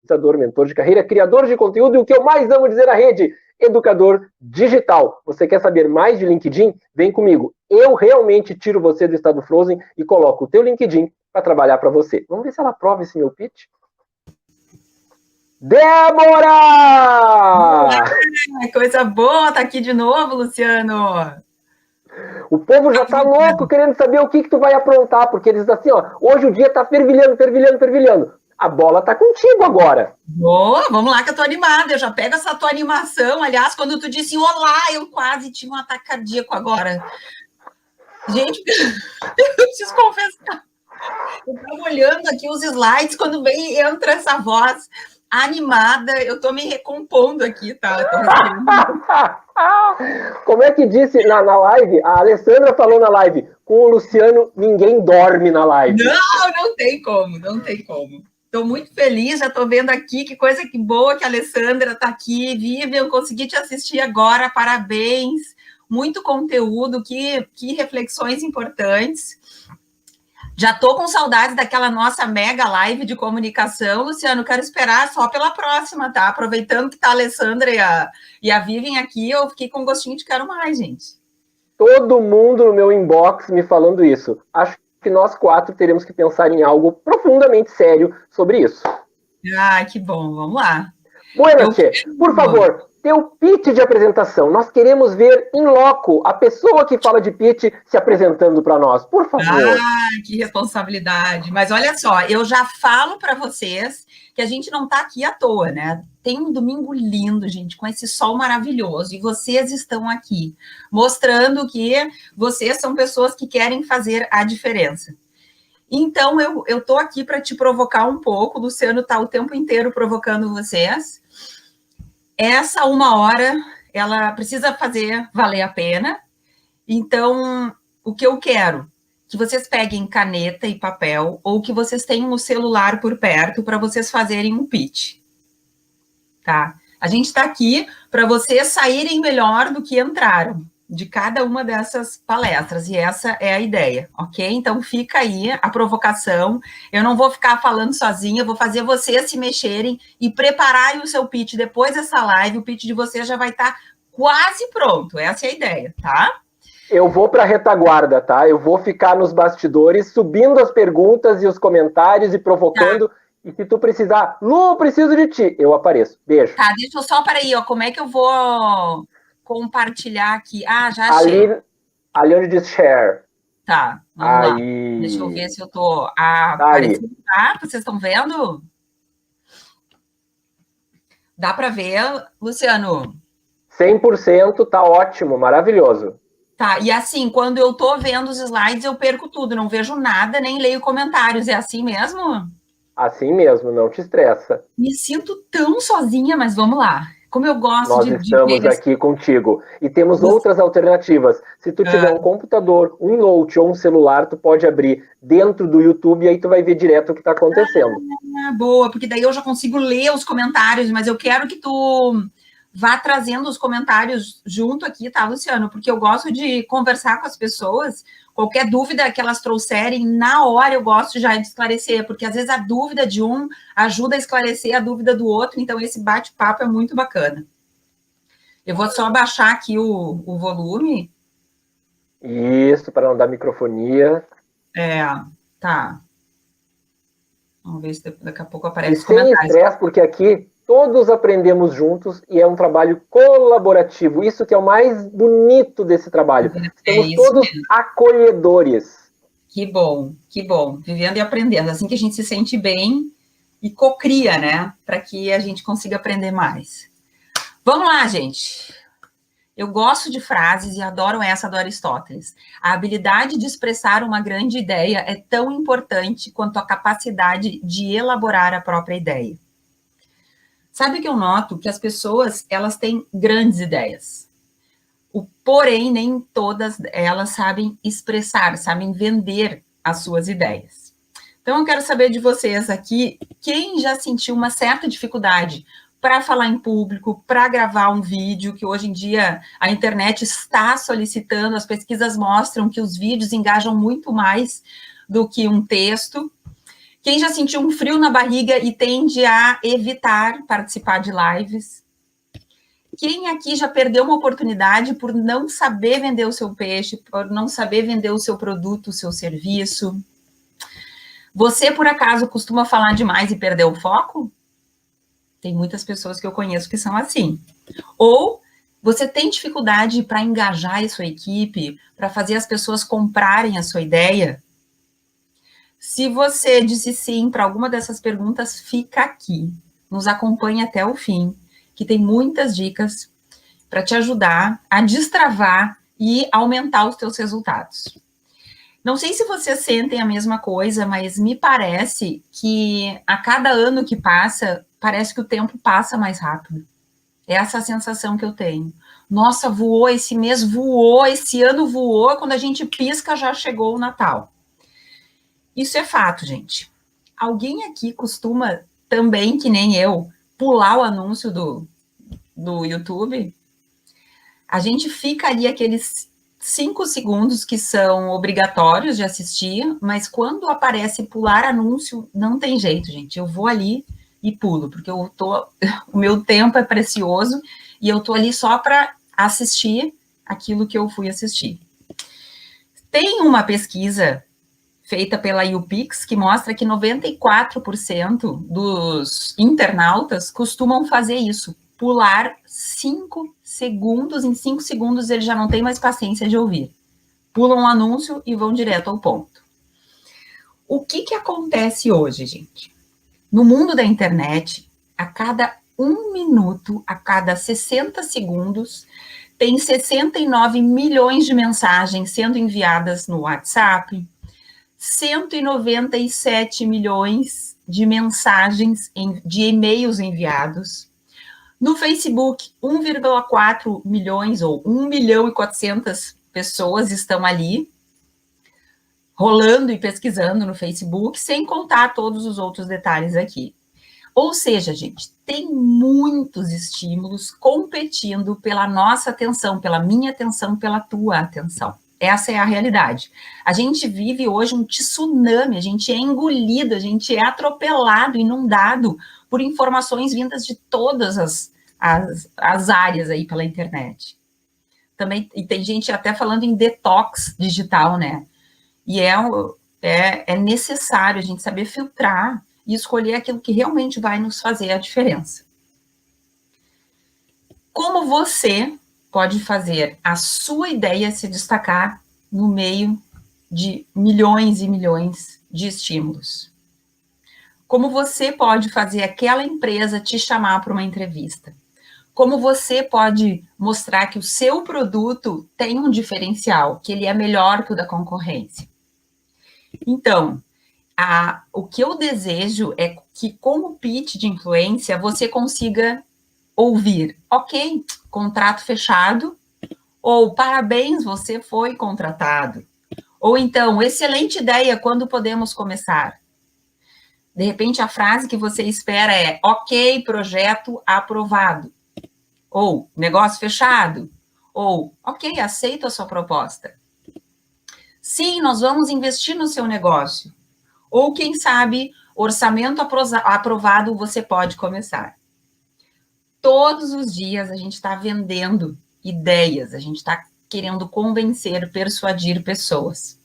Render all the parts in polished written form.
facilitador, mentor de carreira, criador de conteúdo e o que eu mais amo dizer na rede, educador digital. Você quer saber mais de LinkedIn? Vem comigo. Eu realmente tiro você do estado frozen e coloco o teu LinkedIn para trabalhar para você. Vamos ver se ela aprova esse meu pitch? Débora! Coisa boa, tá aqui de novo, Luciano. O povo já tá louco querendo saber o que tu vai aprontar, porque eles dizem assim, ó, hoje o dia tá fervilhando, fervilhando, fervilhando. A bola tá contigo agora. Boa, vamos lá que eu tô animada, eu já pego essa tua animação. Aliás, quando tu disse olá, eu quase tive um ataque cardíaco agora. Gente, eu preciso confessar. Eu tava olhando aqui os slides, quando vem, entra essa voz animada, eu tô me recompondo aqui, tá? Eu tô respirando. Como é que disse na live? A Alessandra falou na live, com o Luciano ninguém dorme na live. Não tem como, não tem como. Estou muito feliz, já estou vendo aqui, que coisa que boa que a Alessandra está aqui. Vivian, consegui te assistir agora, parabéns. Muito conteúdo, que reflexões importantes. Já estou com saudades daquela nossa mega live de comunicação, Luciano, quero esperar só pela próxima, tá? Aproveitando que está a Alessandra e a Vivian aqui, eu fiquei com gostinho de quero mais, gente. Todo mundo no meu inbox me falando isso. Acho que nós 4 teremos que pensar em algo profundamente sério sobre isso. Ah, que bom, vamos lá. Bueno, Tchê, por favor, teu pitch de apresentação. Nós queremos ver em loco a pessoa que fala de pitch se apresentando para nós, por favor. Ah, que responsabilidade. Mas olha só, eu já falo para vocês que a gente não está aqui à toa, né? Tem um domingo lindo, gente, com esse sol maravilhoso, e vocês estão aqui, mostrando que vocês são pessoas que querem fazer a diferença. Então, eu estou aqui para te provocar um pouco, o Luciano está o tempo inteiro provocando vocês. Essa 1 hora, ela precisa fazer valer a pena. Então, o que eu quero? Que vocês peguem caneta e papel, ou que vocês tenham o celular por perto para vocês fazerem um pitch. Tá? A gente está aqui para vocês saírem melhor do que entraram de cada uma dessas palestras, e essa é a ideia, ok? Então, fica aí a provocação, eu não vou ficar falando sozinha, eu vou fazer vocês se mexerem e prepararem o seu pitch. Depois dessa live, o pitch de vocês já vai estar quase pronto, essa é a ideia, tá? Eu vou para a retaguarda, tá? Eu vou ficar nos bastidores, subindo as perguntas e os comentários e provocando. Tá. E se tu precisar, Lu, preciso de ti, eu apareço. Beijo. Tá, deixa eu só, peraí, ó, como é que eu vou compartilhar aqui? Ah, já achei. Ali onde diz share. Tá, vamos lá. Deixa eu ver se eu tô aparecendo. Tá, vocês estão vendo? Dá para ver, Luciano? 100%, tá ótimo, maravilhoso. Tá, e assim, quando eu tô vendo os slides, eu perco tudo, não vejo nada, nem leio comentários. É assim mesmo? Assim mesmo, não te estressa. Me sinto tão sozinha, mas vamos lá. Como eu gosto Nós estamos aqui contigo. E temos outras alternativas. Se tu tiver um computador, um note ou um celular, tu pode abrir dentro do YouTube e aí tu vai ver direto o que está acontecendo. Boa, porque daí eu já consigo ler os comentários, mas eu quero que tu vá trazendo os comentários junto aqui, tá, Luciano? Porque eu gosto de conversar com as pessoas. Qualquer dúvida que elas trouxerem, na hora eu gosto já de esclarecer, porque às vezes a dúvida de um ajuda a esclarecer a dúvida do outro, então esse bate-papo é muito bacana. Eu vou só baixar aqui o volume. Isso, para não dar microfonia. Tá. Vamos ver se daqui a pouco aparece os comentários. Sem estresse, porque aqui todos aprendemos juntos e é um trabalho colaborativo. Isso que é o mais bonito desse trabalho. Estamos todos mesmo. Acolhedores. Que bom. Vivendo e aprendendo. Assim que a gente se sente bem e cocria, né? Para que a gente consiga aprender mais. Vamos lá, gente. Eu gosto de frases e adoro essa do Aristóteles. A habilidade de expressar uma grande ideia é tão importante quanto a capacidade de elaborar a própria ideia. Sabe que eu noto que as pessoas, elas têm grandes ideias. Porém, nem todas elas sabem expressar, sabem vender as suas ideias. Então, eu quero saber de vocês aqui, quem já sentiu uma certa dificuldade para falar em público, para gravar um vídeo, que hoje em dia a internet está solicitando, as pesquisas mostram que os vídeos engajam muito mais do que um texto. Quem já sentiu um frio na barriga e tende a evitar participar de lives? Quem aqui já perdeu uma oportunidade por não saber vender o seu peixe, por não saber vender o seu produto, o seu serviço? Você, por acaso, costuma falar demais e perder o foco? Tem muitas pessoas que eu conheço que são assim. Ou você tem dificuldade para engajar a sua equipe, para fazer as pessoas comprarem a sua ideia? Se você disse sim para alguma dessas perguntas, fica aqui. Nos acompanhe até o fim, que tem muitas dicas para te ajudar a destravar e aumentar os teus resultados. Não sei se vocês sentem a mesma coisa, mas me parece que a cada ano que passa, parece que o tempo passa mais rápido. É essa a sensação que eu tenho. Nossa, voou, esse mês voou, esse ano voou, quando a gente pisca já chegou o Natal. Isso é fato, gente. Alguém aqui costuma também, que nem eu, pular o anúncio do YouTube? A gente fica ali aqueles 5 segundos que são obrigatórios de assistir, mas quando aparece pular anúncio, não tem jeito, gente. Eu vou ali e pulo, porque o meu tempo é precioso e eu tô ali só para assistir aquilo que eu fui assistir. Tem uma pesquisa feita pela YouPix, que mostra que 94% dos internautas costumam fazer isso, pular 5 segundos, em 5 segundos eles já não têm mais paciência de ouvir. Pulam um anúncio e vão direto ao ponto. O que acontece hoje, gente? No mundo da internet, a cada 1 minuto, a cada 60 segundos, tem 69 milhões de mensagens sendo enviadas no WhatsApp, 197 milhões de mensagens, de e-mails enviados. No Facebook, 1,4 milhões ou 1 milhão e 400 pessoas estão ali, rolando e pesquisando no Facebook, sem contar todos os outros detalhes aqui. Ou seja, gente, tem muitos estímulos competindo pela nossa atenção, pela minha atenção, pela tua atenção. Essa é a realidade. A gente vive hoje um tsunami, a gente é engolido, a gente é atropelado, inundado por informações vindas de todas as áreas aí pela internet. Também, e tem gente até falando em detox digital, né? E é necessário a gente saber filtrar e escolher aquilo que realmente vai nos fazer a diferença. Como você pode fazer a sua ideia se destacar no meio de milhões e milhões de estímulos? Como você pode fazer aquela empresa te chamar para uma entrevista? Como você pode mostrar que o seu produto tem um diferencial, que ele é melhor que o da concorrência? Então, o que eu desejo é que, como pitch de influência, você consiga ouvir, ok, contrato fechado, ou parabéns, você foi contratado, ou então, excelente ideia, quando podemos começar? De repente, a frase que você espera é, ok, projeto aprovado, ou negócio fechado, ou ok, aceito a sua proposta. Sim, nós vamos investir no seu negócio, ou quem sabe, orçamento aprovado, você pode começar. Todos os dias a gente está vendendo ideias, a gente está querendo convencer, persuadir pessoas.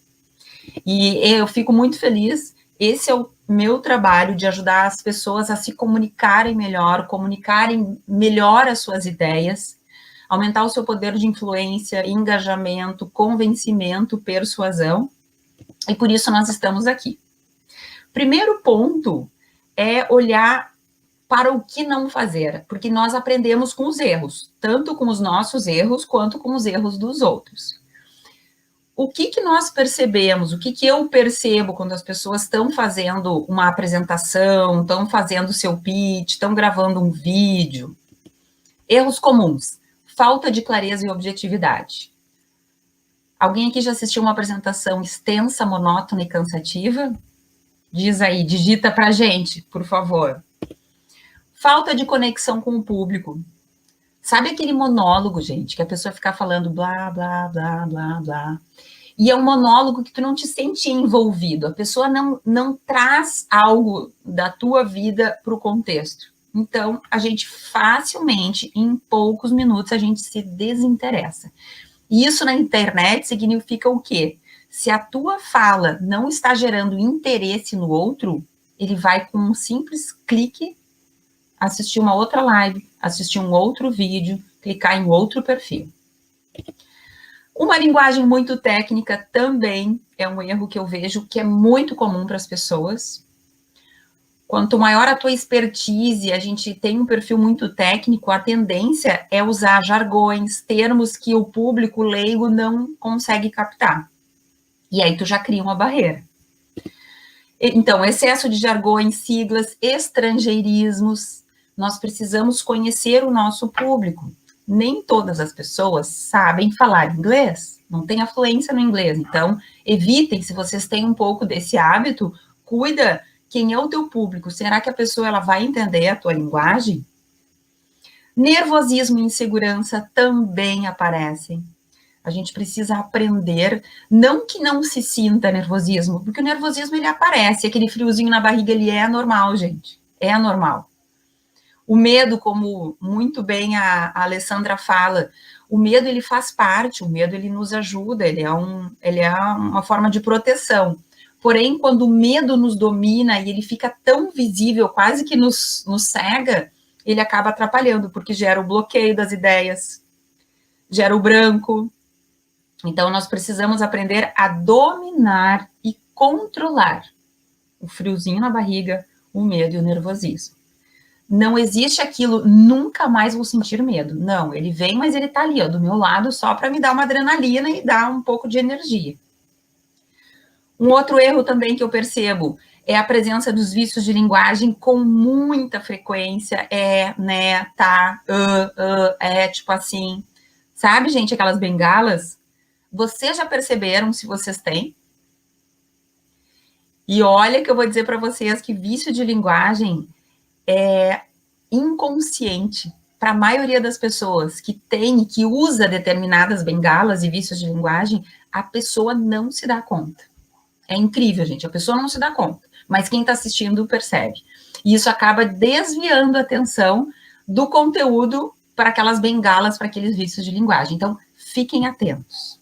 E eu fico muito feliz, esse é o meu trabalho de ajudar as pessoas a se comunicarem melhor as suas ideias, aumentar o seu poder de influência, engajamento, convencimento, persuasão, e por isso nós estamos aqui. Primeiro ponto é olhar para o que não fazer, porque nós aprendemos com os erros, tanto com os nossos erros, quanto com os erros dos outros. O que nós percebemos, o que eu percebo quando as pessoas estão fazendo uma apresentação, estão fazendo seu pitch, estão gravando um vídeo? Erros comuns, falta de clareza e objetividade. Alguém aqui já assistiu uma apresentação extensa, monótona e cansativa? Diz aí, digita pra gente, por favor. Falta de conexão com o público. Sabe aquele monólogo, gente, que a pessoa fica falando blá, blá, blá, blá, blá, E é um monólogo que tu não te sente envolvido. A pessoa não traz algo da tua vida para o contexto. Então, a gente facilmente, em poucos minutos, a gente se desinteressa. E isso na internet significa o quê? Se a tua fala não está gerando interesse no outro, ele vai com um simples clique assistir uma outra live, assistir um outro vídeo, clicar em outro perfil. Uma linguagem muito técnica também é um erro que eu vejo que é muito comum para as pessoas. Quanto maior a tua expertise, a gente tem um perfil muito técnico, a tendência é usar jargões, termos que o público leigo não consegue captar. E aí tu já cria uma barreira. Então, excesso de jargões, siglas, estrangeirismos, nós precisamos conhecer o nosso público. Nem todas as pessoas sabem falar inglês, não tem afluência no inglês. Então, evitem, se vocês têm um pouco desse hábito, cuida quem é o teu público. Será que a pessoa ela vai entender a tua linguagem? Nervosismo e insegurança também aparecem. A gente precisa aprender, não que não se sinta nervosismo, porque o nervosismo ele aparece, aquele friozinho na barriga ele é normal, gente, é normal. O medo, como muito bem a Alessandra fala, o medo ele faz parte, o medo ele nos ajuda, ele é uma forma de proteção. Porém, quando o medo nos domina e ele fica tão visível, quase que nos cega, ele acaba atrapalhando, porque gera o bloqueio das ideias, gera o branco. Então, nós precisamos aprender a dominar e controlar o friozinho na barriga, o medo e o nervosismo. Não existe aquilo, nunca mais vou sentir medo. Não, ele vem, mas ele tá ali, ó, do meu lado, só para me dar uma adrenalina e dar um pouco de energia. Um outro erro também que eu percebo é a presença dos vícios de linguagem com muita frequência, né, tá, tipo assim. Sabe, gente, aquelas bengalas? Vocês já perceberam se vocês têm? E olha que eu vou dizer para vocês que vício de linguagem é inconsciente para a maioria das pessoas que tem e que usa determinadas bengalas e vícios de linguagem, a pessoa não se dá conta. É incrível, gente, a pessoa não se dá conta, mas quem está assistindo percebe. E isso acaba desviando a atenção do conteúdo para aquelas bengalas, para aqueles vícios de linguagem. Então, fiquem atentos.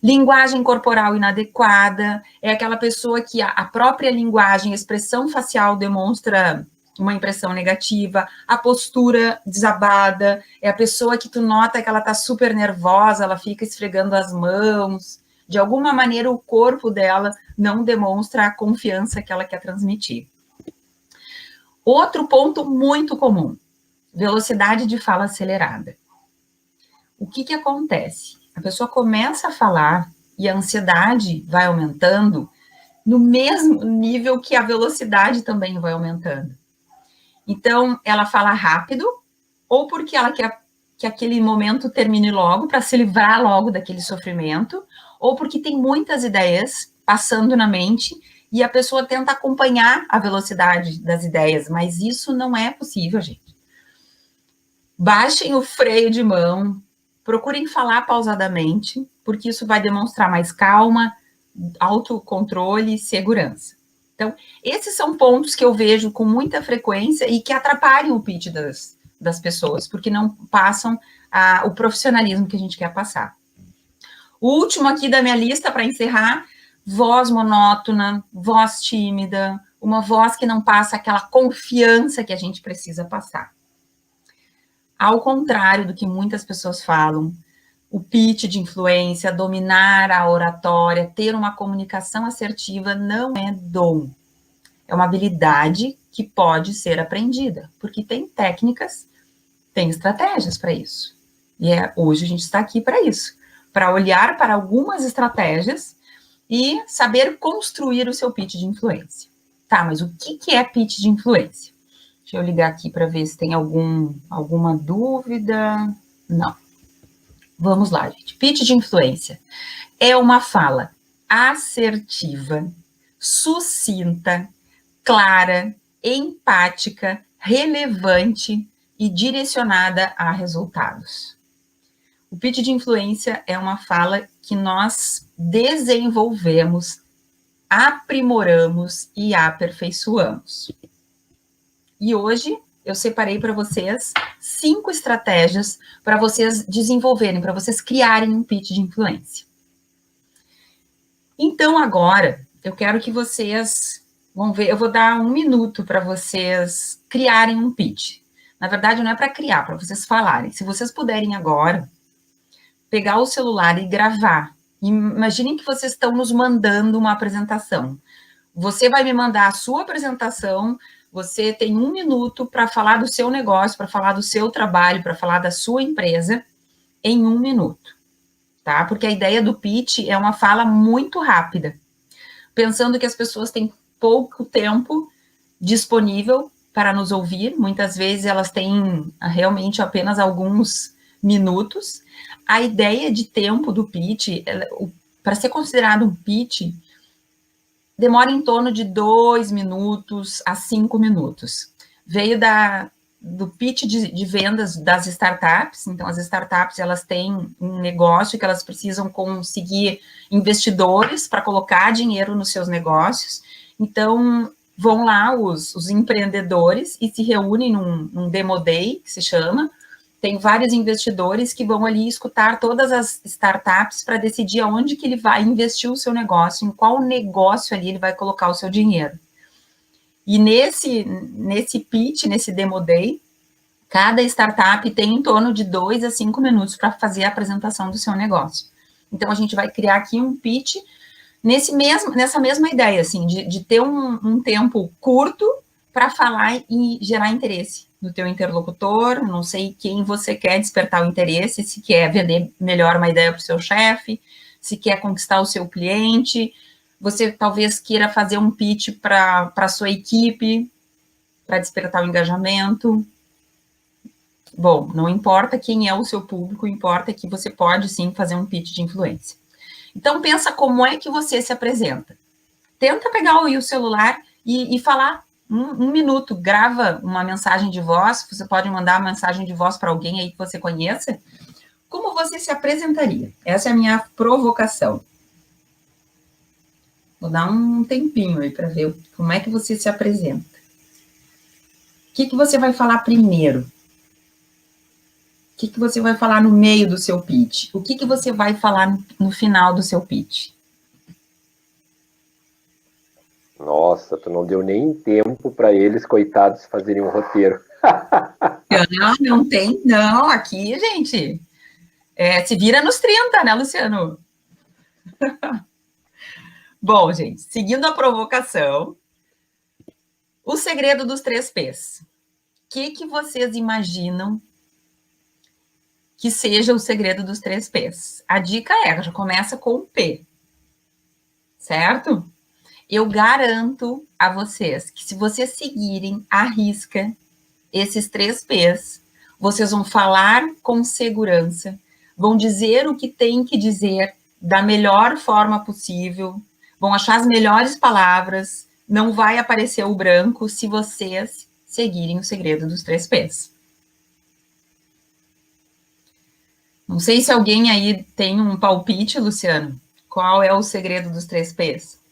Linguagem corporal inadequada, é aquela pessoa que a própria linguagem, a expressão facial demonstra uma impressão negativa, a postura desabada, é a pessoa que tu nota que ela tá super nervosa, ela fica esfregando as mãos, de alguma maneira o corpo dela não demonstra a confiança que ela quer transmitir. Outro ponto muito comum, velocidade de fala acelerada. O que acontece? A pessoa começa a falar e a ansiedade vai aumentando no mesmo nível que a velocidade também vai aumentando. Então, ela fala rápido, ou porque ela quer que aquele momento termine logo, para se livrar logo daquele sofrimento, ou porque tem muitas ideias passando na mente e a pessoa tenta acompanhar a velocidade das ideias, mas isso não é possível, gente. Baixem o freio de mão, procurem falar pausadamente, porque isso vai demonstrar mais calma, autocontrole e segurança. Então, esses são pontos que eu vejo com muita frequência e que atrapalham o pitch das pessoas, porque não passam o profissionalismo que a gente quer passar. O último aqui da minha lista, para encerrar, voz monótona, voz tímida, uma voz que não passa aquela confiança que a gente precisa passar. Ao contrário do que muitas pessoas falam, o pitch de influência, dominar a oratória, ter uma comunicação assertiva não é dom. É uma habilidade que pode ser aprendida, porque tem técnicas, tem estratégias para isso. E hoje a gente está aqui para isso, para olhar para algumas estratégias e saber construir o seu pitch de influência. Tá, mas o que é pitch de influência? Deixa eu ligar aqui para ver se tem alguma dúvida. Não. Vamos lá, gente. Pitch de influência é uma fala assertiva, sucinta, clara, empática, relevante e direcionada a resultados. O pitch de influência é uma fala que nós desenvolvemos, aprimoramos e aperfeiçoamos. E hoje eu separei para vocês 5 estratégias para vocês desenvolverem, para vocês criarem um pitch de influência. Então, agora, eu quero que vocês vão ver, eu vou dar 1 minuto para vocês criarem um pitch. Na verdade, não é para criar, para vocês falarem. Se vocês puderem agora, pegar o celular e gravar. Imaginem que vocês estão nos mandando uma apresentação. Você vai me mandar a sua apresentação, você tem 1 minuto para falar do seu negócio, para falar do seu trabalho, para falar da sua empresa, em 1 minuto, tá? Porque a ideia do pitch é uma fala muito rápida, pensando que as pessoas têm pouco tempo disponível para nos ouvir, muitas vezes elas têm realmente apenas alguns minutos. A ideia de tempo do pitch, para ser considerado um pitch, demora em torno de 2 minutos a 5 minutos. Veio do pitch de vendas das startups. Então, as startups, elas têm um negócio que elas precisam conseguir investidores para colocar dinheiro nos seus negócios. Então, vão lá os empreendedores e se reúnem num Demo Day, que se chama. Tem vários investidores que vão ali escutar todas as startups para decidir aonde que ele vai investir o seu negócio, em qual negócio ali ele vai colocar o seu dinheiro. E nesse pitch, nesse Demo Day, cada startup tem em torno de 2 a 5 minutos para fazer a apresentação do seu negócio. Então, a gente vai criar aqui um pitch nessa mesma ideia, assim, de ter um tempo curto para falar e gerar interesse no teu interlocutor. Não sei quem você quer despertar o interesse, se quer vender melhor uma ideia para o seu chefe, se quer conquistar o seu cliente, você talvez queira fazer um pitch para a sua equipe, para despertar o engajamento. Bom, não importa quem é o seu público, importa que você pode sim fazer um pitch de influência. Então, pensa como é que você se apresenta. Tenta pegar o celular e falar 1 minuto, grava uma mensagem de voz, você pode mandar uma mensagem de voz para alguém aí que você conheça. Como você se apresentaria? Essa é a minha provocação. Vou dar um tempinho aí para ver como é que você se apresenta. O que você vai falar primeiro? O que você vai falar no meio do seu pitch? O que você vai falar no final do seu pitch? Nossa, tu não deu nem tempo para eles, coitados, fazerem um roteiro. Não tem, não, aqui, gente, se vira nos 30, né, Luciano? Bom, gente, seguindo a provocação, o segredo dos 3 P's. O que vocês imaginam que seja o segredo dos 3 P's? A dica já começa com o P, certo? Eu garanto a vocês que se vocês seguirem à risca esses 3 P's, vocês vão falar com segurança, vão dizer o que tem que dizer da melhor forma possível, vão achar as melhores palavras, não vai aparecer o branco se vocês seguirem o segredo dos 3 P's. Não sei se alguém aí tem um palpite, Luciano. Qual é o segredo dos 3 P's?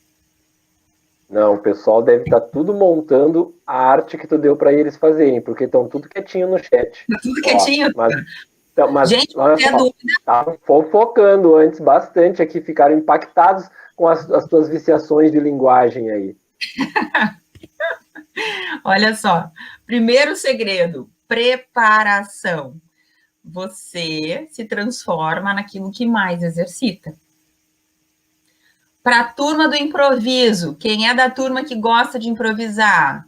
Não, o pessoal deve estar tudo montando a arte que tu deu para eles fazerem, porque estão tudo quietinho no chat. Tudo quietinho. Mas gente, qualquer dúvida. Estavam fofocando antes bastante aqui, ficaram impactados com as tuas viciações de linguagem aí. Olha só, primeiro segredo, preparação. Você se transforma naquilo que mais exercita. Para a turma do improviso, quem é da turma que gosta de improvisar?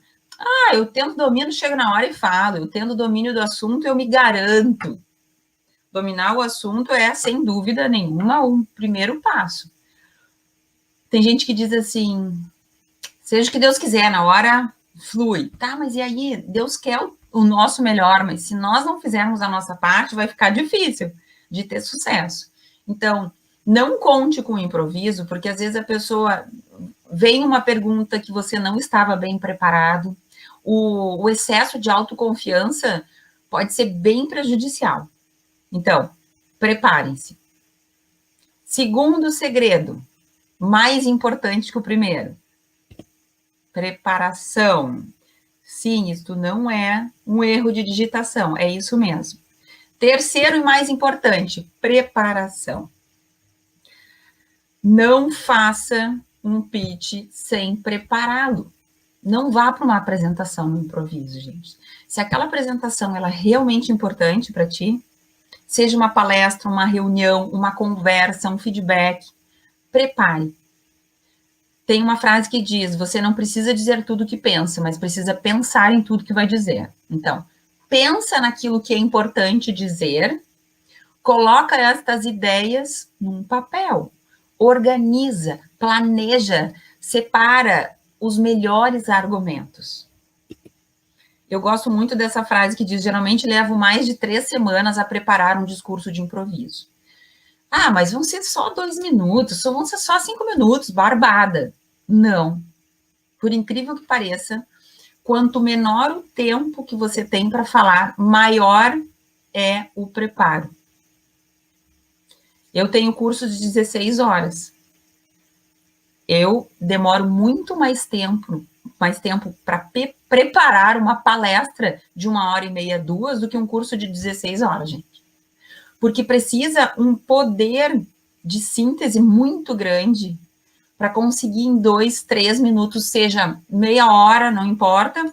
Eu tendo domínio, chego na hora e falo. Eu tendo domínio do assunto, eu me garanto. Dominar o assunto é, sem dúvida nenhuma, o primeiro passo. Tem gente que diz assim, seja o que Deus quiser, na hora flui. Tá, mas e aí? Deus quer o nosso melhor, mas se nós não fizermos a nossa parte, vai ficar difícil de ter sucesso. Então, não conte com o improviso, porque às vezes a pessoa vem uma pergunta que você não estava bem preparado. O excesso de autoconfiança pode ser bem prejudicial. Então, preparem-se. Segundo segredo, mais importante que o primeiro, preparação. Sim, isto não é um erro de digitação, é isso mesmo. Terceiro e mais importante, preparação. Não faça um pitch sem prepará-lo. Não vá para uma apresentação no improviso, gente. Se aquela apresentação ela é realmente importante para ti, seja uma palestra, uma reunião, uma conversa, um feedback, prepare. Tem uma frase que diz, você não precisa dizer tudo o que pensa, mas precisa pensar em tudo que vai dizer. Então, pensa naquilo que é importante dizer, coloca estas ideias num papel, organiza, planeja, separa os melhores argumentos. Eu gosto muito dessa frase que diz, geralmente levo mais de 3 semanas a preparar um discurso de improviso. Ah, mas vão ser só 2 minutos, vão ser só 5 minutos, barbada. Não. Por incrível que pareça, quanto menor o tempo que você tem para falar, maior é o preparo. Eu tenho curso de 16 horas. Eu demoro muito mais tempo para preparar uma palestra de 1h30, 2, do que um curso de 16 horas, gente. Porque precisa um poder de síntese muito grande para conseguir em 2, 3 minutos, seja meia hora, não importa,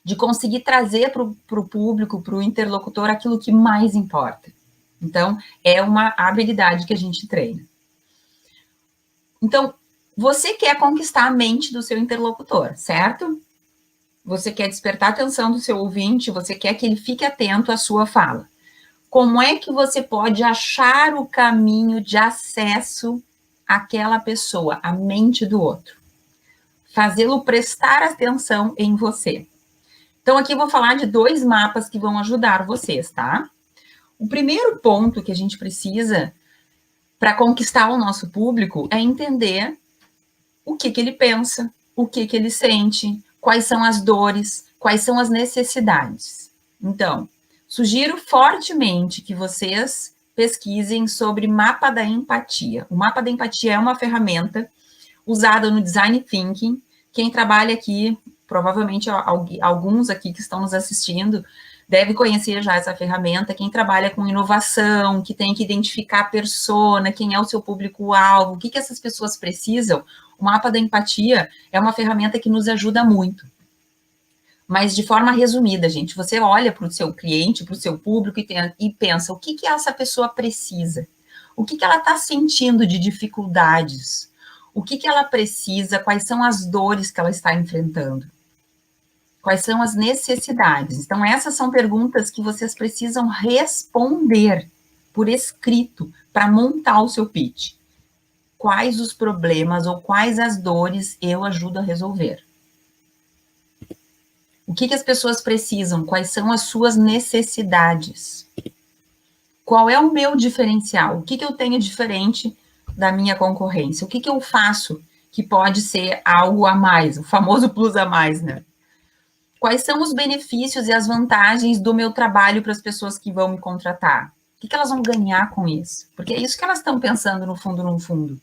de conseguir trazer para o público, para o interlocutor, aquilo que mais importa. Então, é uma habilidade que a gente treina. Então, você quer conquistar a mente do seu interlocutor, certo? Você quer despertar a atenção do seu ouvinte, você quer que ele fique atento à sua fala. Como é que você pode achar o caminho de acesso àquela pessoa, à mente do outro? Fazê-lo prestar atenção em você. Então, aqui eu vou falar de 2 mapas que vão ajudar vocês, tá? O primeiro ponto que a gente precisa para conquistar o nosso público é entender o que ele pensa, o que ele sente, quais são as dores, quais são as necessidades. Então, sugiro fortemente que vocês pesquisem sobre mapa da empatia. O mapa da empatia é uma ferramenta usada no Design Thinking. Quem trabalha aqui, provavelmente alguns aqui que estão nos assistindo, deve conhecer já essa ferramenta. Quem trabalha com inovação, que tem que identificar a persona, quem é o seu público-alvo, o que essas pessoas precisam, o mapa da empatia é uma ferramenta que nos ajuda muito. Mas de forma resumida, gente, você olha para o seu cliente, para o seu público e pensa, o que essa pessoa precisa? O que ela está sentindo de dificuldades? O que ela precisa? Quais são as dores que ela está enfrentando? Quais são as necessidades? Então, essas são perguntas que vocês precisam responder por escrito para montar o seu pitch. Quais os problemas ou quais as dores eu ajudo a resolver? O que as pessoas precisam? Quais são as suas necessidades? Qual é o meu diferencial? O que eu tenho diferente da minha concorrência? O que eu faço que pode ser algo a mais, o famoso plus a mais, né? Quais são os benefícios e as vantagens do meu trabalho para as pessoas que vão me contratar? O que elas vão ganhar com isso? Porque é isso que elas estão pensando no fundo.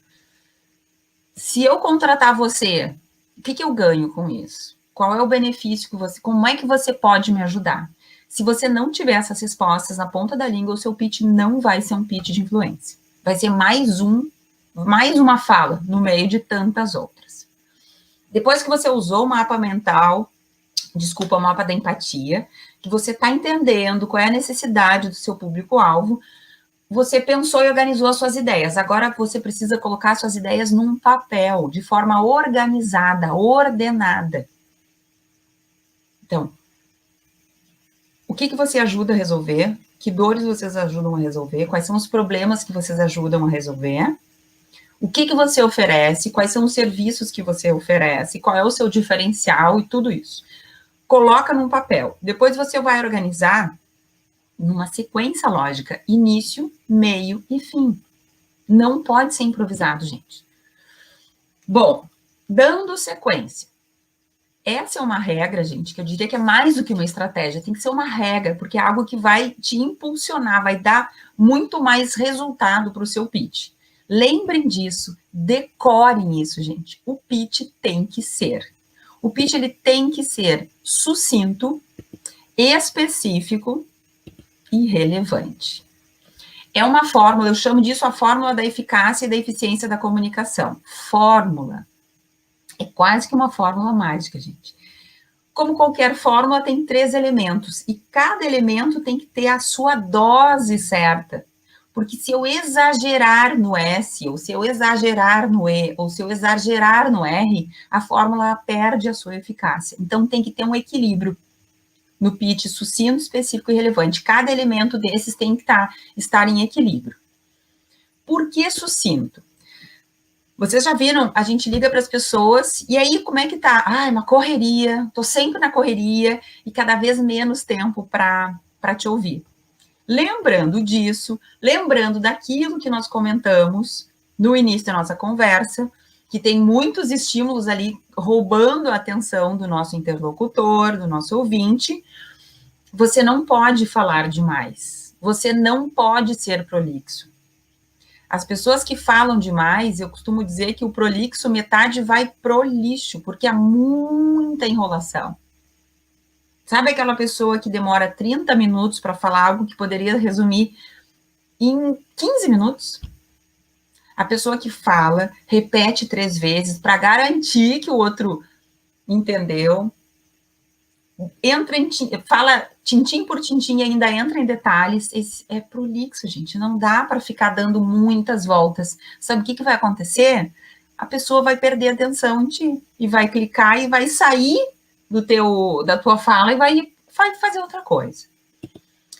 Se eu contratar você, o que eu ganho com isso? Qual é o benefício que você... Como é que você pode me ajudar? Se você não tiver essas respostas na ponta da língua, o seu pitch não vai ser um pitch de influência. Vai ser mais uma fala no meio de tantas outras. Depois que você usou o mapa mental, o mapa da empatia, que você está entendendo qual é a necessidade do seu público-alvo, você pensou e organizou as suas ideias. Agora você precisa colocar suas ideias num papel, de forma organizada, ordenada. Então, o que você ajuda a resolver? Que dores vocês ajudam a resolver? Quais são os problemas que vocês ajudam a resolver? O que você oferece? Quais são os serviços que você oferece? Qual é o seu diferencial e tudo isso? Coloca num papel. Depois você vai organizar numa sequência lógica, início, meio e fim. Não pode ser improvisado, gente. Bom, dando sequência. Essa é uma regra, gente, que eu diria que é mais do que uma estratégia, tem que ser uma regra, porque é algo que vai te impulsionar, vai dar muito mais resultado para o seu pitch. Lembrem disso, decorem isso, gente. O pitch tem que ser. O pitch ele tem que ser sucinto, específico e relevante. É uma fórmula, eu chamo disso a fórmula da eficácia e da eficiência da comunicação. Fórmula. É quase que uma fórmula mágica, gente. Como qualquer fórmula, tem 3 elementos, e cada elemento tem que ter a sua dose certa. Porque se eu exagerar no S, ou se eu exagerar no E, ou se eu exagerar no R, a fórmula perde a sua eficácia. Então, tem que ter um equilíbrio no pitch sucinto, específico e relevante. Cada elemento desses tem que estar em equilíbrio. Por que sucinto? Vocês já viram, a gente liga para as pessoas, e aí como é que tá? Ah, é uma correria, tô sempre na correria, e cada vez menos tempo para te ouvir. Lembrando disso, lembrando daquilo que nós comentamos no início da nossa conversa, que tem muitos estímulos ali roubando a atenção do nosso interlocutor, do nosso ouvinte. Você não pode falar demais, você não pode ser prolixo. As pessoas que falam demais, eu costumo dizer que o prolixo, metade vai pro lixo, porque há muita enrolação. Sabe aquela pessoa que demora 30 minutos para falar algo que poderia resumir em 15 minutos? A pessoa que fala, repete 3 vezes para garantir que o outro entendeu, fala tintim por tintim e ainda entra em detalhes. Esse é prolixo, gente, não dá para ficar dando muitas voltas. Sabe o que vai acontecer? A pessoa vai perder a atenção em ti, e vai clicar e vai sair da tua fala e vai fazer outra coisa.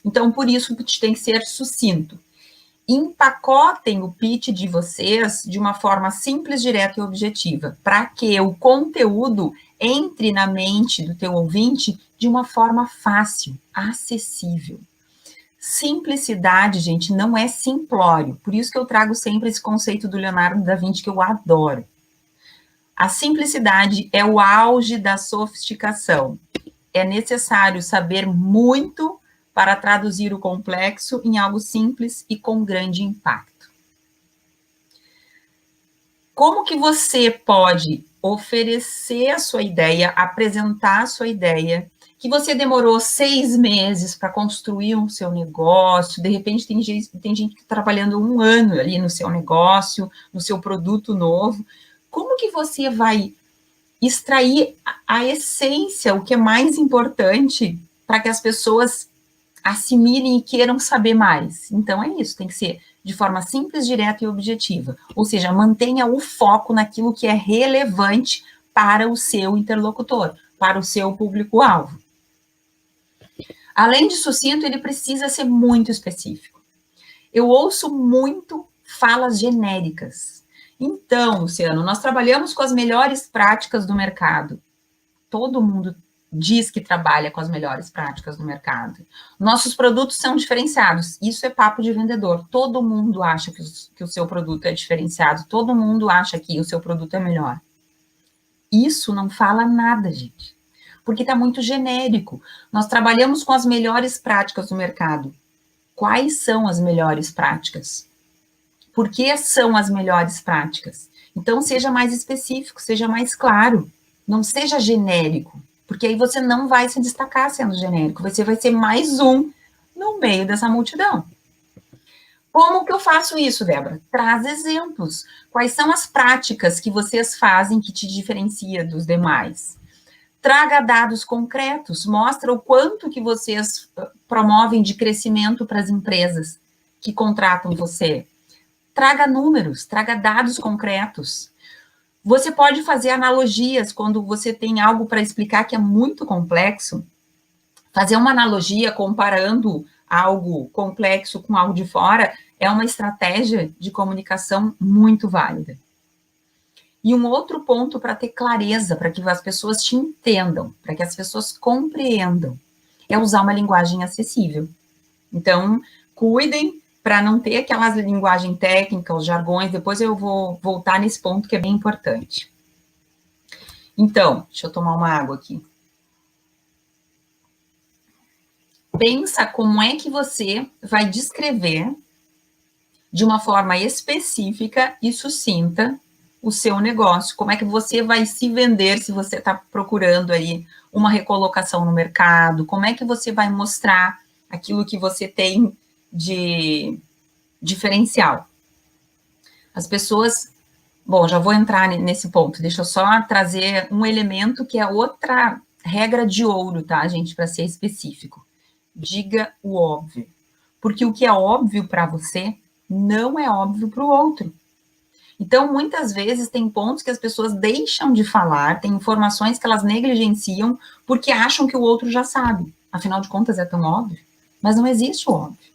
Então, por isso, o pitch tem que ser sucinto. Empacotem o pitch de vocês de uma forma simples, direta e objetiva, para que o conteúdo entre na mente do teu ouvinte de uma forma fácil, acessível. Simplicidade, gente, não é simplório. Por isso que eu trago sempre esse conceito do Leonardo da Vinci, que eu adoro. A simplicidade é o auge da sofisticação. É necessário saber muito para traduzir o complexo em algo simples e com grande impacto. Como que você pode oferecer a sua ideia, apresentar a sua ideia, que você demorou 6 meses para construir o seu negócio, de repente tem gente que está trabalhando 1 ano ali no seu negócio, no seu produto novo. Como que você vai extrair a essência, o que é mais importante, para que as pessoas assimilem e queiram saber mais? Então, é isso, tem que ser de forma simples, direta e objetiva. Ou seja, mantenha o foco naquilo que é relevante para o seu interlocutor, para o seu público-alvo. Além de sucinto, ele precisa ser muito específico. Eu ouço muito falas genéricas. Então, Luciano, nós trabalhamos com as melhores práticas do mercado. Todo mundo diz que trabalha com as melhores práticas do mercado. Nossos produtos são diferenciados. Isso é papo de vendedor. Todo mundo acha que o seu produto é diferenciado. Todo mundo acha que o seu produto é melhor. Isso não fala nada, gente. Porque está muito genérico. Nós trabalhamos com as melhores práticas do mercado. Quais são as melhores práticas? Por que são as melhores práticas? Então, seja mais específico, seja mais claro. Não seja genérico. Porque aí você não vai se destacar sendo genérico, você vai ser mais um no meio dessa multidão. Como que eu faço isso, Débora? Traz exemplos. Quais são as práticas que vocês fazem que te diferencia dos demais? Traga dados concretos, mostra o quanto que vocês promovem de crescimento para as empresas que contratam você. Traga números, traga dados concretos. Você pode fazer analogias quando você tem algo para explicar que é muito complexo. Fazer uma analogia comparando algo complexo com algo de fora é uma estratégia de comunicação muito válida. E um outro ponto para ter clareza, para que as pessoas te entendam, para que as pessoas compreendam, é usar uma linguagem acessível. Então, cuidem para não ter aquela linguagem técnica, os jargões. Depois eu vou voltar nesse ponto que é bem importante. Então, deixa eu tomar uma água aqui. Pensa como é que você vai descrever de uma forma específica e sucinta o seu negócio. Como é que você vai se vender se você está procurando aí uma recolocação no mercado? Como é que você vai mostrar aquilo que você tem de diferencial? As pessoas... Bom, já vou entrar nesse ponto. Deixa eu só trazer um elemento que é outra regra de ouro, tá, gente, para ser específico. Diga o óbvio. Porque o que é óbvio para você não é óbvio para o outro. Então, muitas vezes, tem pontos que as pessoas deixam de falar, tem informações que elas negligenciam porque acham que o outro já sabe. Afinal de contas, é tão óbvio. Mas não existe o óbvio.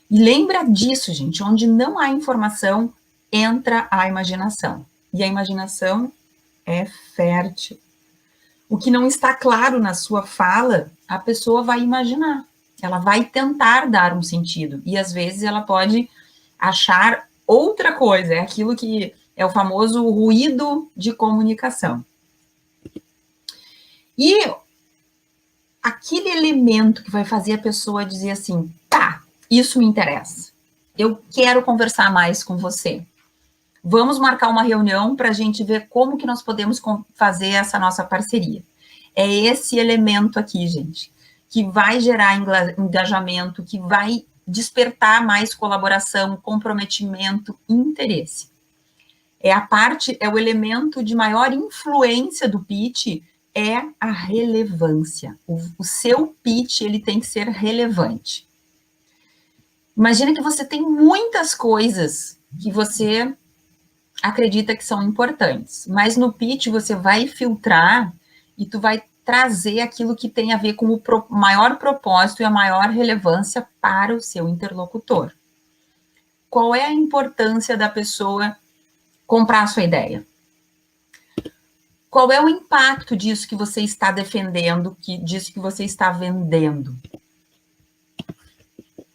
E lembra disso, gente, onde não há informação, entra a imaginação. E a imaginação é fértil. O que não está claro na sua fala, a pessoa vai imaginar. Ela vai tentar dar um sentido. E, às vezes, ela pode achar outra coisa. É aquilo que é o famoso ruído de comunicação. E aquele elemento que vai fazer a pessoa dizer assim, tá, isso me interessa. Eu quero conversar mais com você. Vamos marcar uma reunião para a gente ver como que nós podemos fazer essa nossa parceria. É esse elemento aqui, gente, que vai gerar engajamento, que vai despertar mais colaboração, comprometimento, interesse. É o elemento de maior influência do pitch, é a relevância. O seu pitch, ele tem que ser relevante. Imagina que você tem muitas coisas que você acredita que são importantes, mas no pitch você vai filtrar e tu vai trazer aquilo que tem a ver com o maior propósito e a maior relevância para o seu interlocutor. Qual é a importância da pessoa comprar a sua ideia? Qual é o impacto disso que você está defendendo, disso que você está vendendo?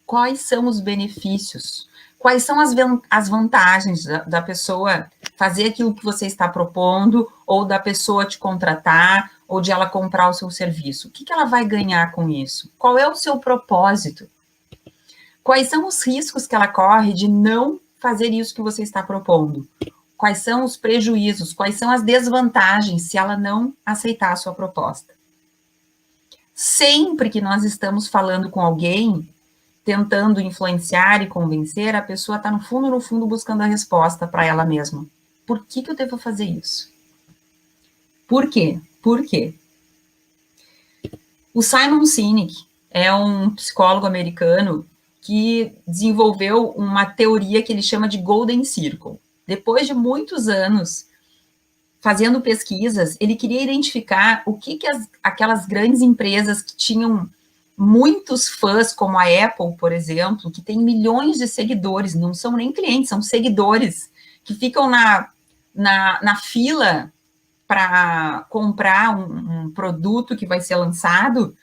Quais são os benefícios? Quais são as vantagens da pessoa fazer aquilo que você está propondo, ou da pessoa te contratar, ou de ela comprar o seu serviço? O que ela vai ganhar com isso? Qual é o seu propósito? Quais são os riscos que ela corre de não fazer isso que você está propondo? Quais são os prejuízos? Quais são as desvantagens se ela não aceitar a sua proposta? Sempre que nós estamos falando com alguém, tentando influenciar e convencer, a pessoa está no fundo, buscando a resposta para ela mesma. Por que eu devo fazer isso? Por quê? Por quê? O Simon Sinek é um psicólogo americano que desenvolveu uma teoria que ele chama de Golden Circle. Depois de muitos anos fazendo pesquisas, ele queria identificar o que aquelas grandes empresas que tinham muitos fãs, como a Apple, por exemplo, que tem milhões de seguidores, não são nem clientes, são seguidores, que ficam na fila para comprar um produto que vai ser lançado.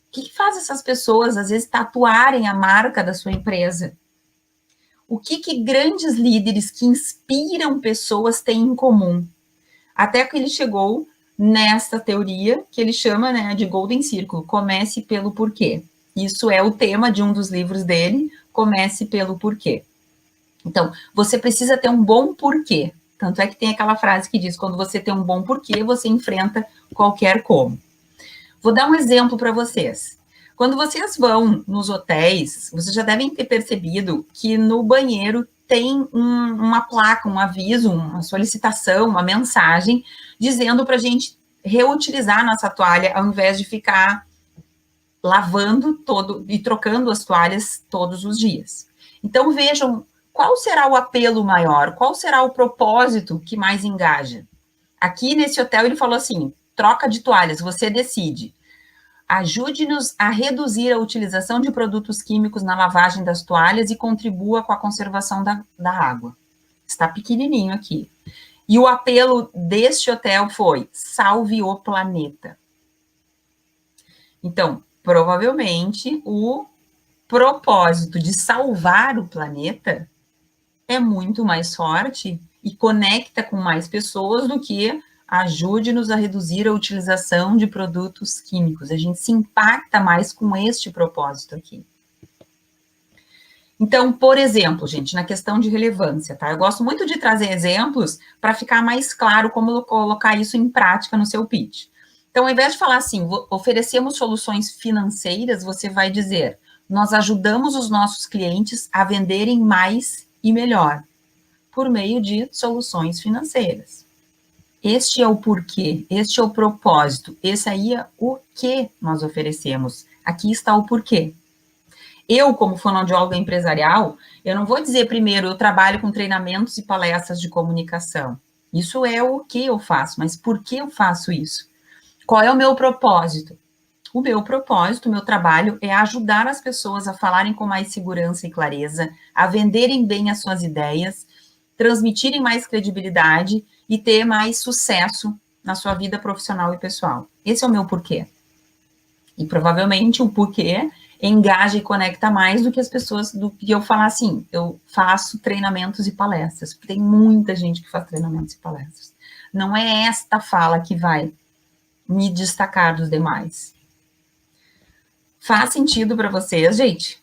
O que faz essas pessoas, às vezes, tatuarem a marca da sua empresa? O que grandes líderes que inspiram pessoas têm em comum? Até que ele chegou nessa teoria que ele chama, né, de Golden Circle, comece pelo porquê. Isso é o tema de um dos livros dele, Comece pelo porquê. Então, você precisa ter um bom porquê. Tanto é que tem aquela frase que diz, quando você tem um bom porquê, você enfrenta qualquer como. Vou dar um exemplo para vocês. Quando vocês vão nos hotéis, vocês já devem ter percebido que no banheiro tem uma placa, um aviso, uma solicitação, uma mensagem, dizendo para a gente reutilizar a nossa toalha, ao invés de ficar lavando e trocando as toalhas todos os dias. Então, vejam, qual será o apelo maior? Qual será o propósito que mais engaja? Aqui nesse hotel ele falou assim, troca de toalhas, você decide. Ajude-nos a reduzir a utilização de produtos químicos na lavagem das toalhas e contribua com a conservação da água. Está pequenininho aqui. E o apelo deste hotel foi, salve o planeta. Então, provavelmente, o propósito de salvar o planeta é muito mais forte e conecta com mais pessoas do que ajude-nos a reduzir a utilização de produtos químicos. A gente se impacta mais com este propósito aqui. Então, por exemplo, gente, na questão de relevância, tá? Eu gosto muito de trazer exemplos para ficar mais claro como colocar isso em prática no seu pitch. Então, ao invés de falar assim, oferecemos soluções financeiras, você vai dizer, nós ajudamos os nossos clientes a venderem mais e melhor, por meio de soluções financeiras. Este é o porquê, este é o propósito, esse aí é o que nós oferecemos. Aqui está o porquê. Eu, como fonoaudióloga empresarial, eu não vou dizer primeiro, eu trabalho com treinamentos e palestras de comunicação. Isso é o que eu faço, mas por que eu faço isso? Qual é o meu propósito? O meu propósito, o meu trabalho é ajudar as pessoas a falarem com mais segurança e clareza, a venderem bem as suas ideias, transmitirem mais credibilidade e ter mais sucesso na sua vida profissional e pessoal. Esse é o meu porquê. E provavelmente o porquê engaja e conecta mais do que as pessoas, do que eu falar assim, eu faço treinamentos e palestras, porque tem muita gente que faz treinamentos e palestras. Não é esta fala que vai me destacar dos demais. Faz sentido para vocês, gente?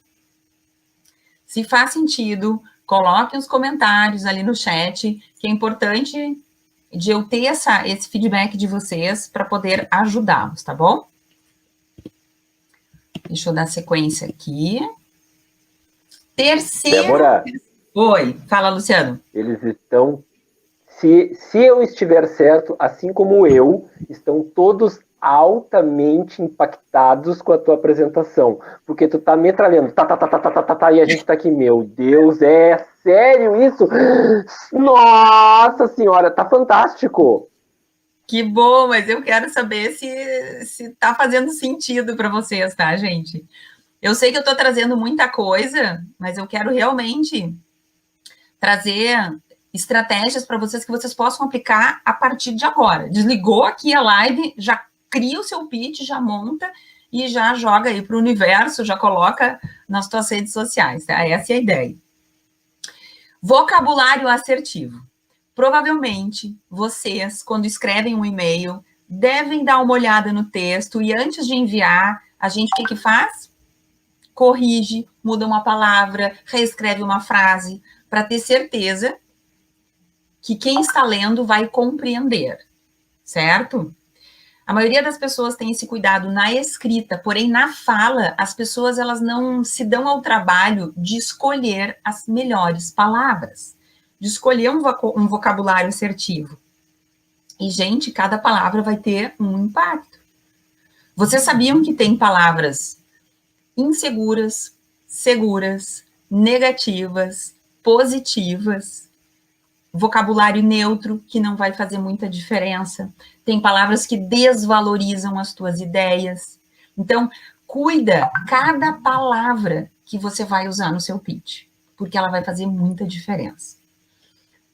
Se faz sentido, coloquem os comentários ali no chat, que é importante de eu ter esse feedback de vocês para poder ajudá-los, tá bom? Deixa eu dar sequência aqui. Terceiro... Débora. Oi, fala, Luciano. Eles estão... Se eu estiver certo, assim como eu, estão todos altamente impactados com a tua apresentação, porque tu tá metralhando, e a gente tá aqui, meu Deus, é sério isso? Nossa senhora, tá fantástico! Que bom, mas eu quero saber se tá fazendo sentido para vocês, tá, gente? Eu sei que eu tô trazendo muita coisa, mas eu quero realmente trazer estratégias para vocês que vocês possam aplicar a partir de agora. Desligou aqui a live, já cria o seu pitch, já monta e já joga aí para o universo, já coloca nas suas redes sociais, tá? Essa é a ideia. Vocabulário assertivo. Provavelmente, vocês, quando escrevem um e-mail, devem dar uma olhada no texto e antes de enviar, a gente o que faz? Corrige, muda uma palavra, reescreve uma frase, para ter certeza que quem está lendo vai compreender, certo? A maioria das pessoas tem esse cuidado na escrita, porém na fala, as pessoas elas não se dão ao trabalho de escolher as melhores palavras, de escolher um vocabulário assertivo. E, gente, cada palavra vai ter um impacto. Vocês sabiam que tem palavras inseguras, seguras, negativas, positivas, vocabulário neutro, que não vai fazer muita diferença. Tem palavras que desvalorizam as tuas ideias. Então, cuida cada palavra que você vai usar no seu pitch, porque ela vai fazer muita diferença.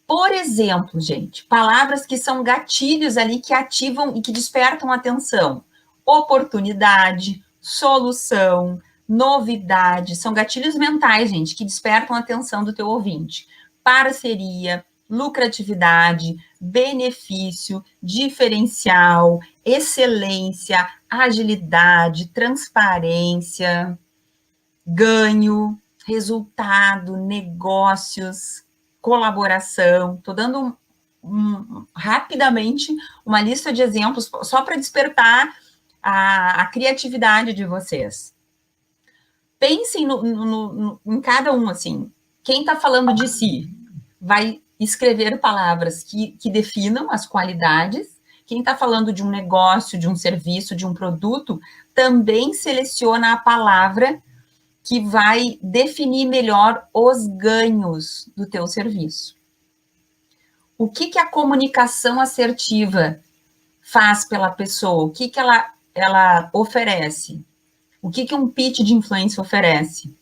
Por exemplo, gente, palavras que são gatilhos ali que ativam e que despertam atenção. Oportunidade, solução, novidade, são gatilhos mentais, gente, que despertam a atenção do teu ouvinte. Parceria, lucratividade, benefício, diferencial, excelência, agilidade, transparência, ganho, resultado, negócios, colaboração. Estou dando rapidamente uma lista de exemplos só para despertar a criatividade de vocês. Pensem em cada um, assim. Quem está falando de si vai escrever palavras que definam as qualidades. Quem está falando de um negócio, de um serviço, de um produto, também seleciona a palavra que vai definir melhor os ganhos do teu serviço. O que a comunicação assertiva faz pela pessoa? O que ela oferece? O que um pitch de influência oferece?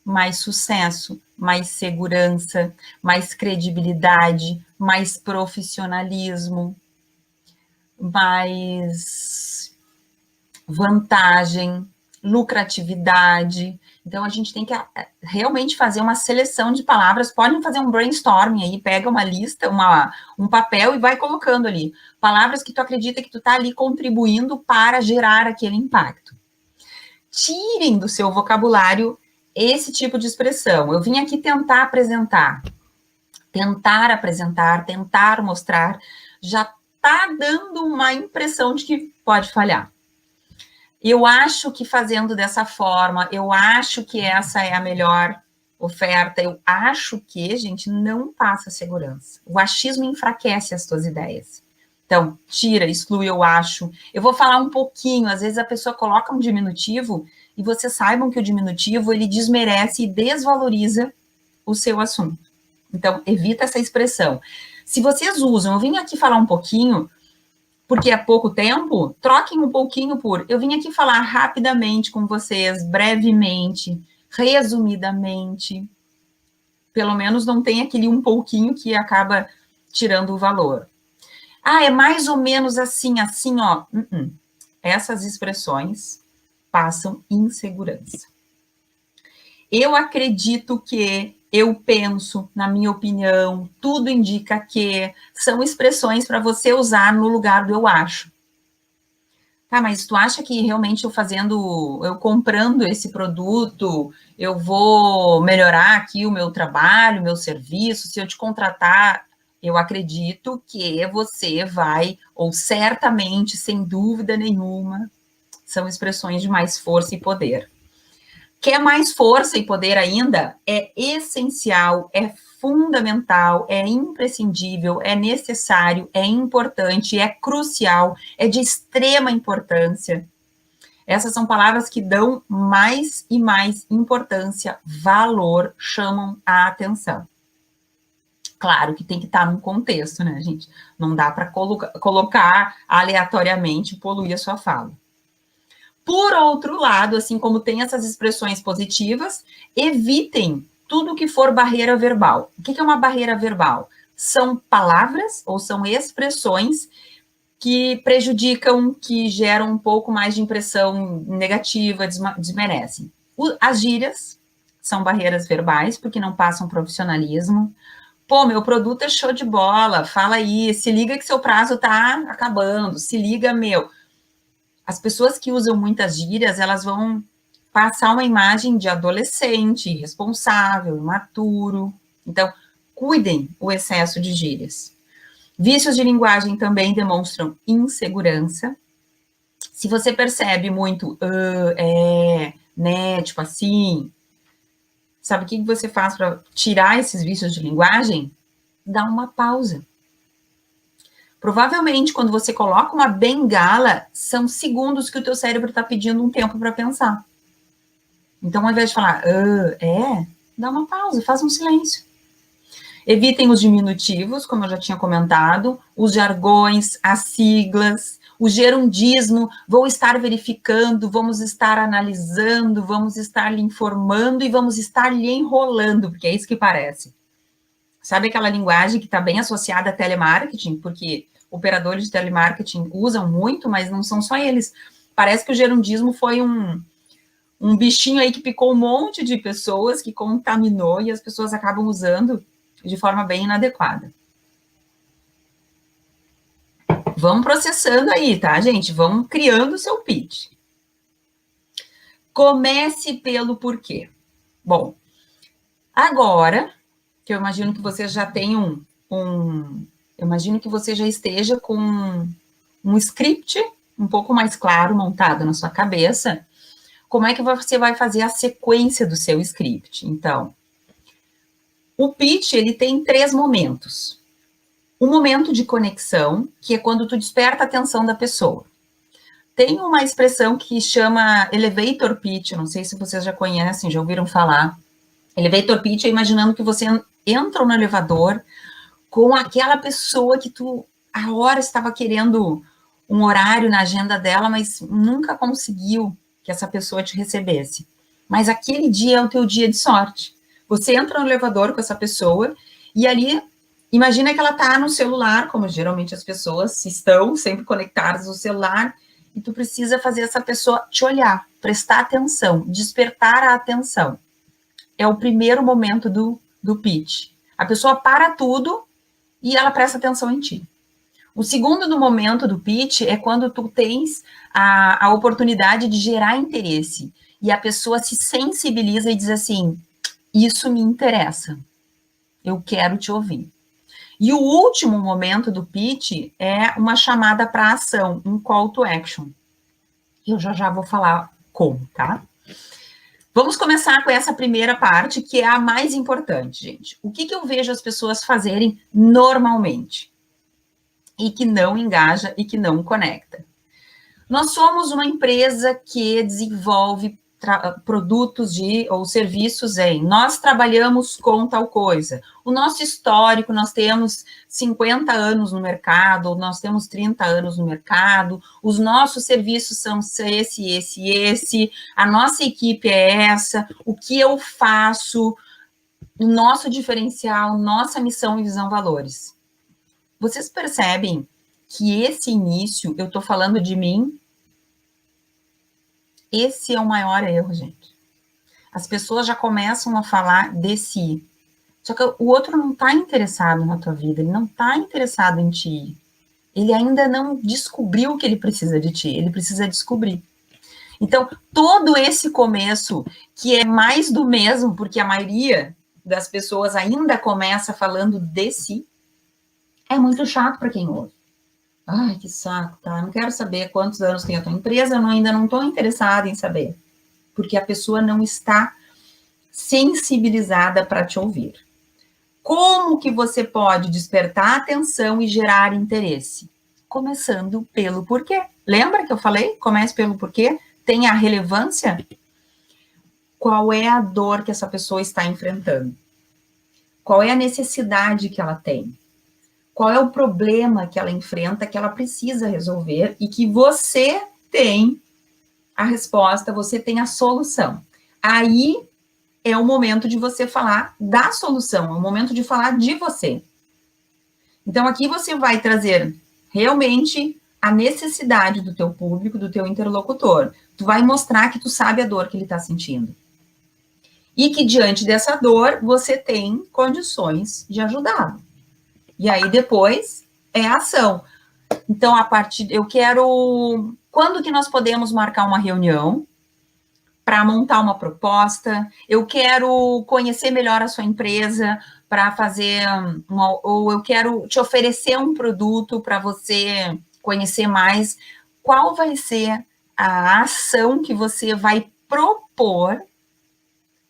Mais sucesso, mais segurança, mais credibilidade, mais profissionalismo, mais vantagem, lucratividade. Então, a gente tem que realmente fazer uma seleção de palavras. Podem fazer um brainstorming aí, pega uma lista, um papel e vai colocando ali. Palavras que tu acredita que tu tá ali contribuindo para gerar aquele impacto. Tirem do seu vocabulário esse tipo de expressão. Eu vim aqui tentar apresentar, tentar mostrar, já tá dando uma impressão de que pode falhar. Eu acho que fazendo dessa forma, eu acho que essa é a melhor oferta, eu acho que, gente, não passa segurança. O achismo enfraquece as tuas ideias. Então, tira, exclui, eu acho. Eu vou falar um pouquinho, às vezes a pessoa coloca um diminutivo e vocês saibam que o diminutivo, ele desmerece e desvaloriza o seu assunto. Então, evita essa expressão. Se vocês usam, eu vim aqui falar um pouquinho, porque é pouco tempo, troquem um pouquinho por... Eu vim aqui falar rapidamente com vocês, brevemente, resumidamente. Pelo menos não tem aquele um pouquinho que acaba tirando o valor. Ah, é mais ou menos assim, ó. Essas expressões passam insegurança. Eu acredito que, eu penso, na minha opinião, tudo indica que são expressões para você usar no lugar do eu acho. Tá, mas tu acha que realmente eu comprando esse produto, eu vou melhorar aqui o meu trabalho, o meu serviço? Se eu te contratar, eu acredito que você vai, ou certamente, sem dúvida nenhuma, são expressões de mais força e poder. Quer mais força e poder ainda? É essencial, é fundamental, é imprescindível, é necessário, é importante, é crucial, é de extrema importância. Essas são palavras que dão mais e mais importância, valor, chamam a atenção. Claro que tem que estar num contexto, né, gente? Não dá para colocar aleatoriamente e poluir a sua fala. Por outro lado, assim como tem essas expressões positivas, evitem tudo que for barreira verbal. O que é uma barreira verbal? São palavras ou são expressões que prejudicam, que geram um pouco mais de impressão negativa, desmerecem. As gírias são barreiras verbais, porque não passam profissionalismo. Pô, meu produto é show de bola, fala aí, se liga que seu prazo tá acabando, se liga, meu... As pessoas que usam muitas gírias, elas vão passar uma imagem de adolescente, irresponsável, imaturo. Então, cuidem o excesso de gírias. Vícios de linguagem também demonstram insegurança. Se você percebe muito, né, tipo assim, sabe o que você faz para tirar esses vícios de linguagem? Dá uma pausa. Provavelmente, quando você coloca uma bengala, são segundos que o teu cérebro está pedindo um tempo para pensar. Então, ao invés de falar, dá uma pausa, faz um silêncio. Evitem os diminutivos, como eu já tinha comentado, os jargões, as siglas, o gerundismo, vou estar verificando, vamos estar analisando, vamos estar lhe informando e vamos estar lhe enrolando, porque é isso que parece. Sabe aquela linguagem que está bem associada a telemarketing, porque operadores de telemarketing usam muito, mas não são só eles. Parece que o gerundismo foi um bichinho aí que picou um monte de pessoas, que contaminou, e as pessoas acabam usando de forma bem inadequada. Vamos processando aí, tá, gente? Vamos criando o seu pitch. Comece pelo porquê. Bom, agora, que eu imagino que você já tenham eu imagino que você já esteja com um script um pouco mais claro montado na sua cabeça. Como é que você vai fazer a sequência do seu script? Então, o pitch, ele tem 3 momentos. Um momento de conexão, que é quando tu desperta a atenção da pessoa. Tem uma expressão que chama elevator pitch, não sei se vocês já conhecem, já ouviram falar. Elevator pitch é imaginando que você entra no elevador com aquela pessoa que tu, a hora, estava querendo um horário na agenda dela, mas nunca conseguiu que essa pessoa te recebesse. Mas aquele dia é o teu dia de sorte. Você entra no elevador com essa pessoa e ali, imagina que ela está no celular, como geralmente as pessoas estão sempre conectadas no celular, e tu precisa fazer essa pessoa te olhar, prestar atenção, despertar a atenção. É o primeiro momento do pitch. A pessoa para tudo e ela presta atenção em ti. O segundo do momento do pitch é quando tu tens a oportunidade de gerar interesse e a pessoa se sensibiliza e diz assim, isso me interessa, eu quero te ouvir. E o último momento do pitch é uma chamada para ação, um call to action. Eu já vou falar como, tá? Vamos começar com essa primeira parte, que é a mais importante, gente. O que eu vejo as pessoas fazerem normalmente? E que não engaja e que não conecta. Nós somos uma empresa que desenvolve produtos ou serviços nós trabalhamos com tal coisa. O nosso histórico, nós temos 50 anos no mercado, ou nós temos 30 anos no mercado, os nossos serviços são esse, a nossa equipe é essa, o que eu faço, o nosso diferencial, nossa missão e visão valores. Vocês percebem que esse início, eu estou falando de mim? Esse é o maior erro, gente. As pessoas já começam a falar de si. Só que o outro não está interessado na tua vida, ele não está interessado em ti. Ele ainda não descobriu o que ele precisa de ti, ele precisa descobrir. Então, todo esse começo, que é mais do mesmo, porque a maioria das pessoas ainda começa falando de si, é muito chato para quem ouve. Ai, que saco, tá? Não quero saber quantos anos tem a tua empresa, eu ainda não estou interessada em saber. Porque a pessoa não está sensibilizada para te ouvir. Como que você pode despertar atenção e gerar interesse? Começando pelo porquê. Lembra que eu falei? Comece pelo porquê. Tem a relevância? Qual é a dor que essa pessoa está enfrentando? Qual é a necessidade que ela tem? Qual é o problema que ela enfrenta, que ela precisa resolver e que você tem a resposta, você tem a solução. Aí é o momento de você falar da solução, é o momento de falar de você. Então, aqui você vai trazer realmente a necessidade do teu público, do teu interlocutor. Tu vai mostrar que tu sabe a dor que ele está sentindo. E que diante dessa dor, você tem condições de ajudá-lo. E aí, depois, é a ação. Então, quando que nós podemos marcar uma reunião para montar uma proposta? Eu quero conhecer melhor a sua empresa para fazer ou eu quero te oferecer um produto para você conhecer mais. Qual vai ser a ação que você vai propor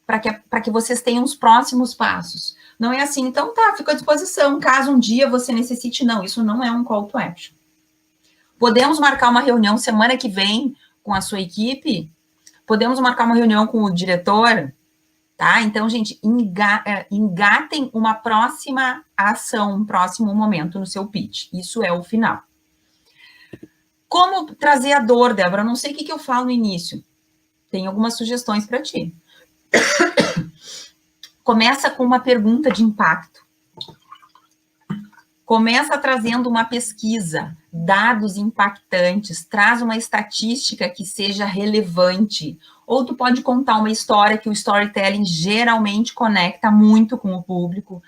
para que vocês tenham os próximos passos? Não é assim, então tá, fico à disposição, caso um dia você necessite. Não, isso não é um call to action. Podemos marcar uma reunião semana que vem com a sua equipe? Podemos marcar uma reunião com o diretor? Tá? Então, gente, engatem uma próxima ação, um próximo momento no seu pitch. Isso é o final. Como trazer a dor, Débora? Eu não sei o que eu falo no início. Tem algumas sugestões para ti. Começa com uma pergunta de impacto. Começa trazendo uma pesquisa, dados impactantes, traz uma estatística que seja relevante. Ou tu pode contar uma história, que o storytelling geralmente conecta muito com o público.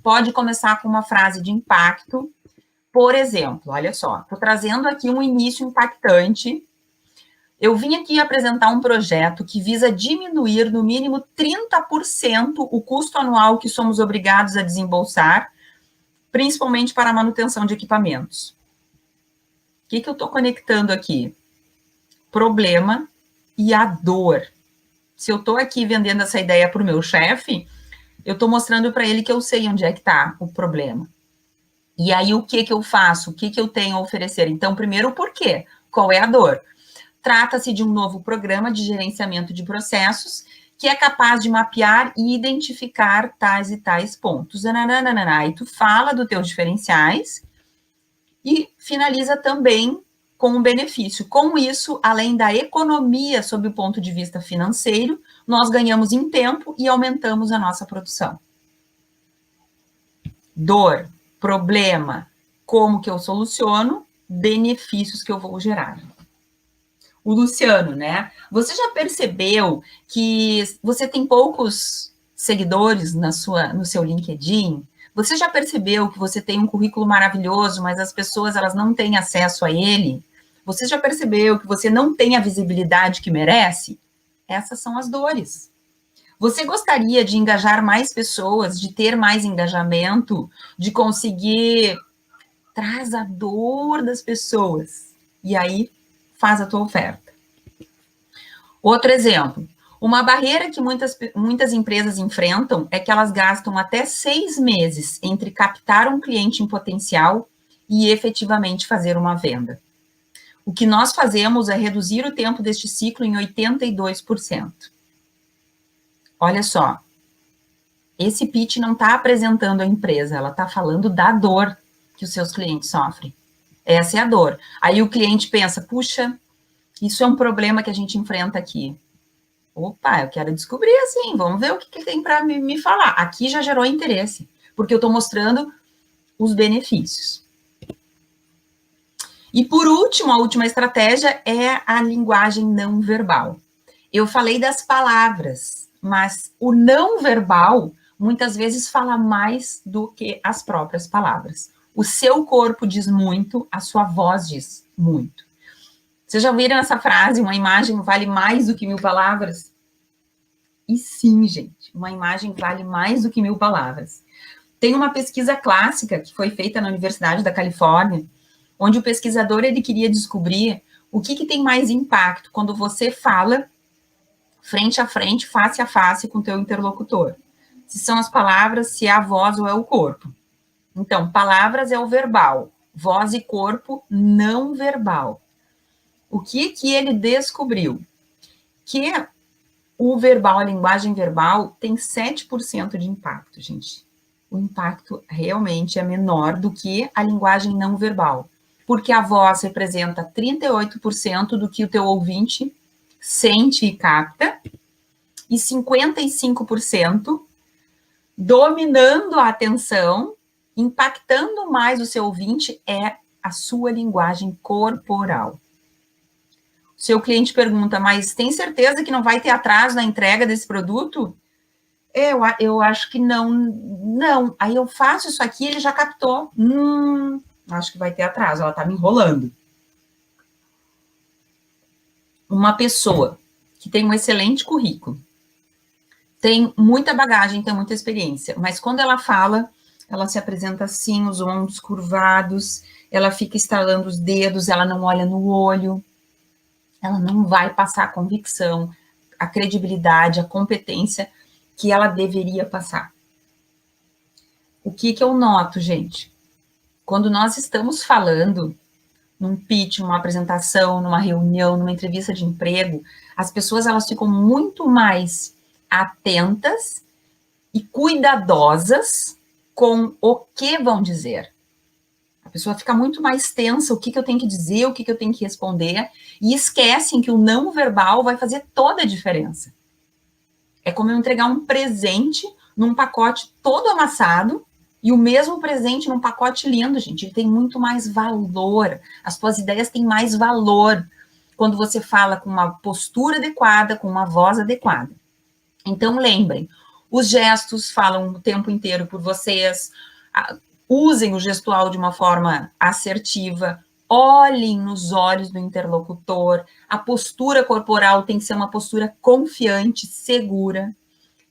Pode começar com uma frase de impacto. Por exemplo, olha só, estou trazendo aqui um início impactante. Eu vim aqui apresentar um projeto que visa diminuir no mínimo 30% o custo anual que somos obrigados a desembolsar, principalmente para a manutenção de equipamentos. O que eu estou conectando aqui? Problema e a dor. Se eu estou aqui vendendo essa ideia para o meu chefe, eu estou mostrando para ele que eu sei onde é que está o problema. E aí, o que eu faço? O que eu tenho a oferecer? Então, primeiro, o porquê? Qual é a dor? Trata-se de um novo programa de gerenciamento de processos que é capaz de mapear e identificar tais e tais pontos. Aí tu fala dos teus diferenciais e finaliza também com um benefício. Com isso, além da economia sob o ponto de vista financeiro, nós ganhamos em tempo e aumentamos a nossa produção. Dor, problema, como que eu soluciono, benefícios que eu vou gerar. o Luciano, né? Você já percebeu que você tem poucos seguidores no seu LinkedIn? Você já percebeu que você tem um currículo maravilhoso, mas as pessoas elas não têm acesso a ele? Você já percebeu que você não tem a visibilidade que merece? Essas são as dores. Você gostaria de engajar mais pessoas, de ter mais engajamento, de conseguir... Traz a dor das pessoas. E aí, faz a tua oferta. Outro exemplo. Uma barreira que muitas empresas enfrentam é que elas gastam até 6 meses entre captar um cliente em potencial e efetivamente fazer uma venda. O que nós fazemos é reduzir o tempo deste ciclo em 82%. Olha só, esse pitch não está apresentando a empresa, ela está falando da dor que os seus clientes sofrem. Essa é a dor. Aí o cliente pensa, puxa, isso é um problema que a gente enfrenta aqui. Opa, eu quero descobrir assim, vamos ver o que ele tem para me falar. Aqui já gerou interesse, porque eu estou mostrando os benefícios. E por último, a última estratégia é a linguagem não verbal. Eu falei das palavras, mas o não verbal muitas vezes fala mais do que as próprias palavras. O seu corpo diz muito, a sua voz diz muito. Vocês já ouviram essa frase, uma imagem vale mais do que 1000 palavras? E sim, gente, uma imagem vale mais do que 1000 palavras. Tem uma pesquisa clássica que foi feita na Universidade da Califórnia, onde o pesquisador ele queria descobrir o que tem mais impacto quando você fala frente a frente, face a face com o teu interlocutor. Se são as palavras, se é a voz ou é o corpo. Então, palavras é o verbal, voz e corpo não verbal. O que ele descobriu? Que o verbal, a linguagem verbal, tem 7% de impacto, gente. O impacto realmente é menor do que a linguagem não verbal, porque a voz representa 38% do que o teu ouvinte sente e capta, e 55% dominando a atenção, impactando mais o seu ouvinte, é a sua linguagem corporal. Seu cliente pergunta, mas tem certeza que não vai ter atraso na entrega desse produto? Eu acho que não. Não. Aí eu faço isso aqui, ele já captou. Acho que vai ter atraso, ela está me enrolando. Uma pessoa que tem um excelente currículo, tem muita bagagem, tem muita experiência, mas quando ela fala, ela se apresenta assim, os ombros curvados, ela fica estalando os dedos, ela não olha no olho, ela não vai passar a convicção, a credibilidade, a competência que ela deveria passar. O que eu noto, gente? Quando nós estamos falando num pitch, numa apresentação, numa reunião, numa entrevista de emprego, as pessoas elas ficam muito mais atentas e cuidadosas com o que vão dizer. A pessoa fica muito mais tensa, o que eu tenho que dizer, o que eu tenho que responder, e esquecem que o não verbal vai fazer toda a diferença. É como eu entregar um presente num pacote todo amassado, e o mesmo presente num pacote lindo, gente, ele tem muito mais valor, as suas ideias têm mais valor quando você fala com uma postura adequada, com uma voz adequada. Então, lembrem, os gestos falam o tempo inteiro por vocês, usem o gestual de uma forma assertiva, olhem nos olhos do interlocutor, a postura corporal tem que ser uma postura confiante, segura,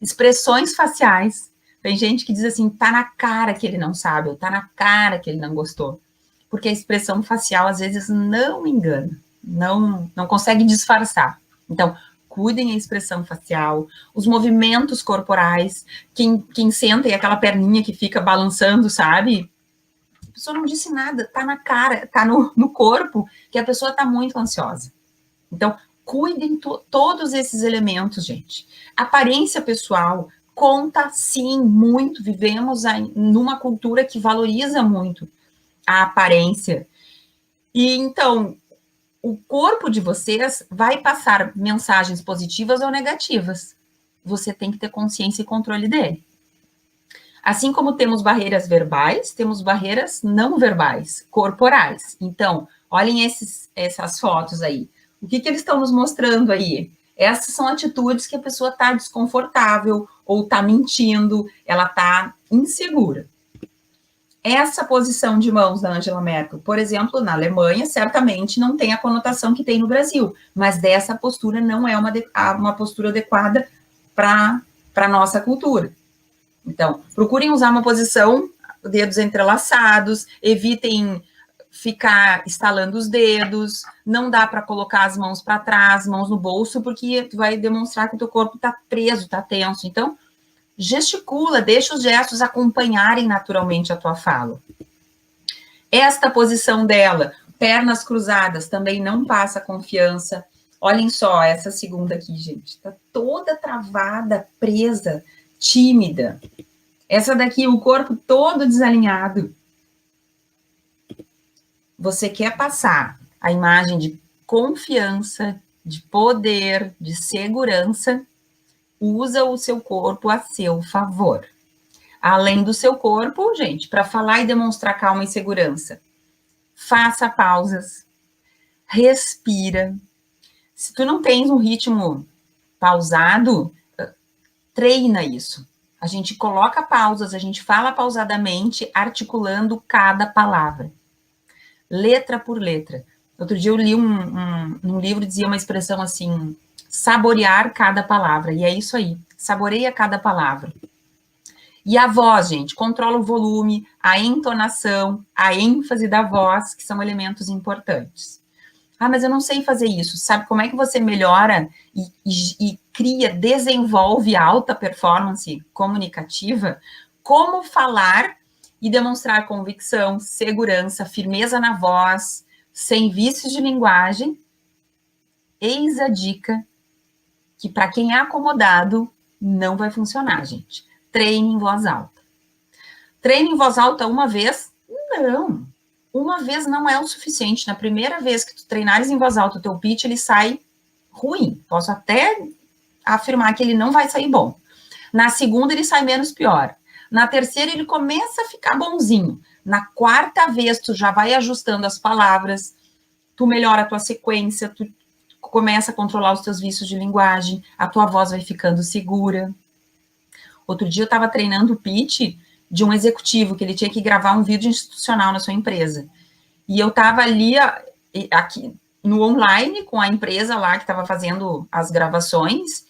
expressões faciais, tem gente que diz assim, tá na cara que ele não sabe, ou tá na cara que ele não gostou, porque a expressão facial às vezes não engana, não consegue disfarçar. Então, cuidem a expressão facial, os movimentos corporais, quem senta e aquela perninha que fica balançando, sabe? A pessoa não disse nada, tá na cara, tá no corpo, que a pessoa tá muito ansiosa. Então, cuidem todos esses elementos, gente. Aparência pessoal conta, sim, muito. Vivemos numa cultura que valoriza muito a aparência. E, então, o corpo de vocês vai passar mensagens positivas ou negativas. Você tem que ter consciência e controle dele. Assim como temos barreiras verbais, temos barreiras não verbais, corporais. Então, olhem essas fotos aí. O que eles estão nos mostrando aí? Essas são atitudes que a pessoa está desconfortável, ou está mentindo, ela está insegura. Essa posição de mãos da Angela Merkel, por exemplo, na Alemanha, certamente não tem a conotação que tem no Brasil, mas dessa postura não é uma postura adequada para a nossa cultura. Então, procurem usar uma posição, dedos entrelaçados, evitem ficar estalando os dedos, não dá para colocar as mãos para trás, mãos no bolso, porque tu vai demonstrar que o teu corpo está preso, está tenso. Então, gesticula, deixa os gestos acompanharem naturalmente a tua fala. Esta posição dela, pernas cruzadas, também não passa confiança. Olhem só, essa segunda aqui, gente, tá toda travada, presa, tímida. Essa daqui, o corpo todo desalinhado. Você quer passar a imagem de confiança, de poder, de segurança, usa o seu corpo a seu favor. Além do seu corpo, gente, para falar e demonstrar calma e segurança, faça pausas, respira. Se tu não tens um ritmo pausado, treina isso. A gente coloca pausas, a gente fala pausadamente, articulando cada palavra, letra por letra. Outro dia eu li num livro, dizia uma expressão assim, saborear cada palavra, e é isso aí, saboreia cada palavra. E a voz, gente, controla o volume, a entonação, a ênfase da voz, que são elementos importantes. Ah, mas eu não sei fazer isso. Sabe como é que você melhora e cria, desenvolve alta performance comunicativa? Como falar e demonstrar convicção, segurança, firmeza na voz, sem vícios de linguagem. Eis a dica que para quem é acomodado não vai funcionar, gente. Treine em voz alta. Treine em voz alta uma vez? Não. Uma vez não é o suficiente. Na primeira vez que tu treinares em voz alta, o teu pitch, ele sai ruim. Posso até afirmar que ele não vai sair bom. Na segunda, ele sai menos pior. Na terceira, ele começa a ficar bonzinho. Na quarta vez, tu já vai ajustando as palavras, tu melhora a tua sequência, tu começa a controlar os teus vícios de linguagem, a tua voz vai ficando segura. Outro dia, eu estava treinando o pitch de um executivo, que ele tinha que gravar um vídeo institucional na sua empresa. E eu estava ali, aqui, no online, com a empresa lá, que estava fazendo as gravações,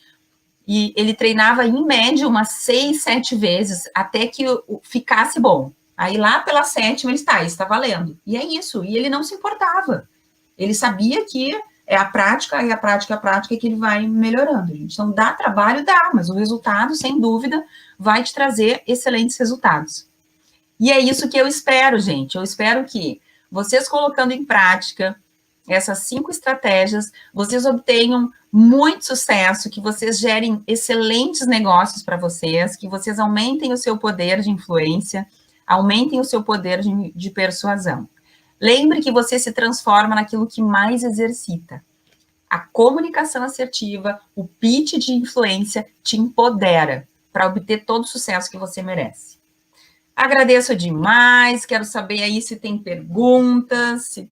e ele treinava, em média, umas 6, 7 vezes, até que ficasse bom. Aí, lá pela 7ª, ele está valendo. E é isso, e ele não se importava. Ele sabia que é a prática, e a prática que ele vai melhorando. Gente. Então, dá trabalho, dá, mas o resultado, sem dúvida, vai te trazer excelentes resultados. E é isso que eu espero, gente. Eu espero que vocês colocando em prática essas 5 estratégias, vocês obtenham muito sucesso, que vocês gerem excelentes negócios para vocês, que vocês aumentem o seu poder de influência, aumentem o seu poder de persuasão. Lembre que você se transforma naquilo que mais exercita. A comunicação assertiva, o pitch de influência te empodera para obter todo o sucesso que você merece. Agradeço demais, quero saber aí se tem perguntas, se